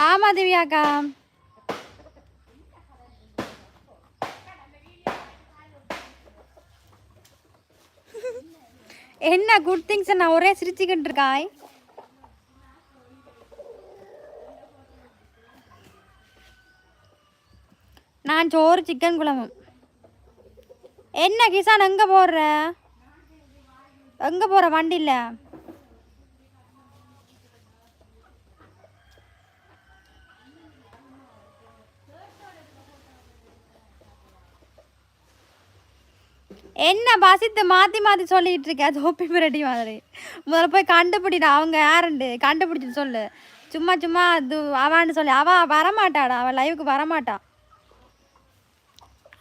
ஆமா திவ்யாக்கா. என்ன good things நான் ஒரே சிரிச்சுக்கிட்டு இருக்காய். நான் சோறு சிக்கன் குழம்பு. என்ன கிசான் எங்க போடுற? எங்க போற வண்டியில? என்ன பசித்து மாற்றி மாற்றி சொல்லிகிட்டு இருக்க? தோப்பி மிரட்டி மாதிரி. முதல்ல போய் கண்டுபிடிடா அவங்க யாருண்டு கண்டுபிடிச்சிட்டு சொல்லு. சும்மா சும்மா அது அவான்னு சொல்லி அவள் வரமாட்டாடா. அவள் லைவுக்கு வரமாட்டா.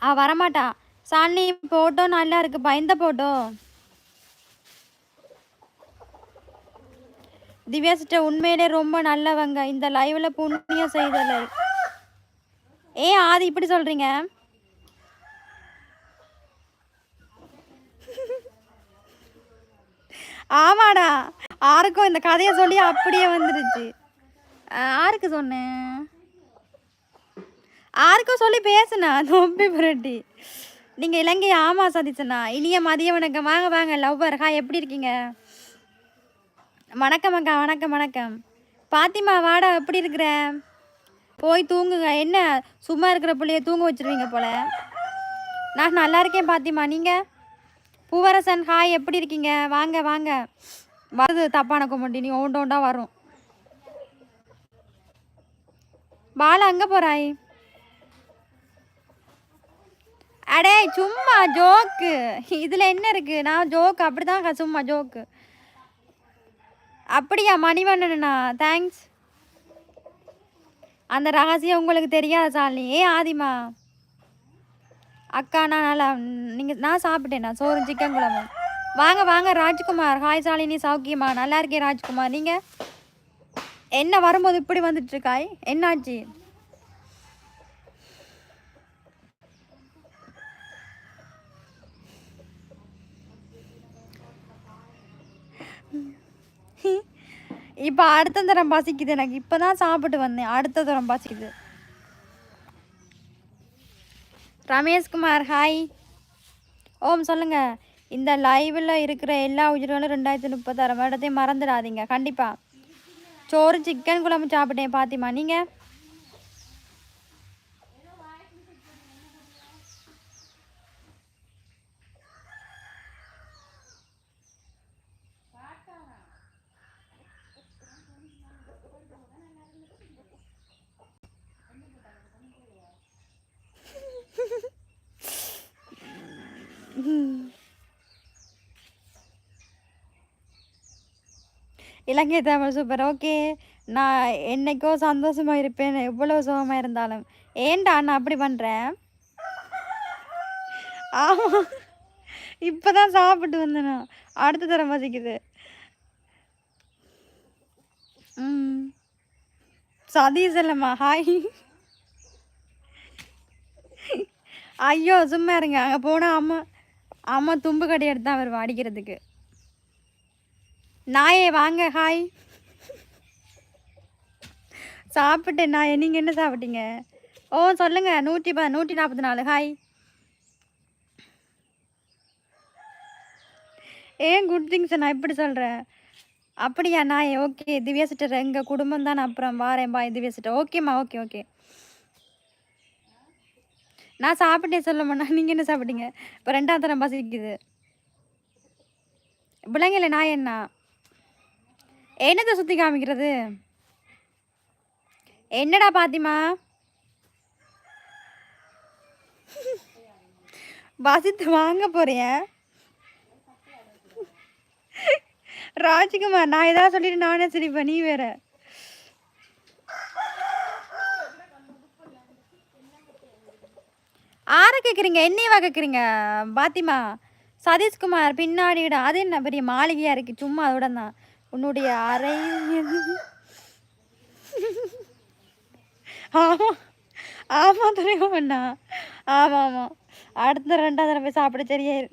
அவள் வரமாட்டா. சாணி போட்டோ நல்லா இருக்குப்பா. எந்த போட்டோ? திவ்யா சிஸ்டர் உண்மையிலே ரொம்ப நல்லவங்க. இந்த லைவ்ல புண்ணியம் செய்தலை. ஆதி இப்படி சொல்றீங்க? ஆமாடா, ஆருக்கும் இந்த கதையை சொல்லி அப்படியே வந்துருச்சு. ஆருக்கு சொன்னேன்? ஆருக்கும் சொல்லி பேசுனா தொப்பி புரட்டி. நீங்க இலங்கை. ஆமா சதீசனா. இனிய மதிய வணக்கம். வாங்க வாங்க லவ்வர். ஹா, எப்படி இருக்கீங்க? வணக்கம் அக்கா. வணக்கம் வணக்கம். பாத்திமா வாடா, எப்படி இருக்கிற? போய் தூங்குங்க. என்ன சும்மா இருக்கிற பிள்ளைய தூங்க வச்சிருவீங்க போல. நான் நல்லா இருக்கேன் பாத்திமா. நீங்க? பூவரசன் ஹாய், எப்படி இருக்கீங்க? வாங்க வாங்க. வருது தப்பான கொமெண்ட். நீ ஓண்டோண்டா வரும். பாலா அங்கே போறாய்? அடே சும்மா ஜோக்கு. இதில் என்ன இருக்கு? நான் ஜோக்கு அப்படிதான். சும்மா ஜோக்கு. அப்படியா மணிவண்ணனா? தேங்க்ஸ். அந்த ரகசியம் உங்களுக்கு தெரியாத சாலினி. ஆதிமா அக்கா நான் நல்லா. நான் சாப்பிட்டேன். நான் சோறு சிக்கன் குழம்பு. வாங்க வாங்க ராஜ்குமார். ஹாய் சாலினி, சௌக்கியமா? நல்லா இருக்கேன் ராஜ்குமார். நீங்கள் என்ன வரும்போது இப்படி வந்துட்டு இருக்காய்? என்னாச்சு? இப்போ அடுத்த தரம் பசிக்குது எனக்கு. இப்போதான் சாப்பிட்டு வந்தேன். அடுத்த தரம் பசிக்குது. ரமேஷ்குமார் ஹாய். ஓம் சொல்லுங்க. இந்த லைவில் இருக்கிற எல்லா உயிர்களும் 2036 வருடத்தையும் மறந்துடாதீங்க கண்டிப்பாக. சோறு சிக்கன் குழம்பு சாப்பிட்டேன் பாத்திமா. நீங்கள்? இலங்கை தமிழ் சூப்பர். ஓகே, நான் என்னைக்கோ சந்தோஷமாக இருப்பேன் எவ்வளோ சுகமாக இருந்தாலும். ஏன்டா நான் அப்படி பண்ணுறேன்? ஆமாம், இப்போ தான் சாப்பிட்டு வந்தேனா. அடுத்த தரம் வசிக்குது. சதீஷ் இல்லைம்மா. ஹாய். ஐயோ சும்மா இருங்க. அங்கே போனால் அம்மா அம்மா தும்பு கடி எடுத்து தான் வருவா அடிக்கிறதுக்கு. நாயே வாங்க. ஹாய். சாப்பிட்டேன் நான். நீங்கள் என்ன சாப்பிட்டீங்க? ஓ சொல்லுங்க. 144. ஹாய். ஏன் குட் திங்ஸ் நான் இப்படி சொல்கிறேன்? அப்படியா நாயே? ஓகே திவ்யா சிஸ்டர் எங்கள் குடும்பம் தான். அப்புறம் வாரேன் பாய் திவ்யா சிஸ்டர். ஓகேம்மா. Okay okay. நான் சாப்பிட்டேன் சொல்லம்மா. நீங்கள் என்ன சாப்பிட்டீங்க? இப்போ 2ஆம் தரம் பசிக்குது. பிள்ளைங்கள நான் என்னத்தை சுற்றி காமிக்கிறது? என்னடா பாத்திமா பசித்து வாங்க போறேன்? ராஜ்குமார் நான் ஏதாவது சொல்லிட்டு நானே சிரிப்பேன். நீ வேற. ஆரை கேட்குறீங்க? என்னையவா கேட்குறீங்க பாத்திமா? சதீஷ்குமார் பின்னாடிடா. அது என்ன பெரிய மாளிகையாக இருக்குது? சும்மா அதோட தான். உன்னுடைய அறை. ஆமாம் ஆமாம் தெரியுமாண்ணா. ஆமாம் ஆமாம். அடுத்த 2ஆம் தடவை போய் சாப்பிட சரியாயிரு.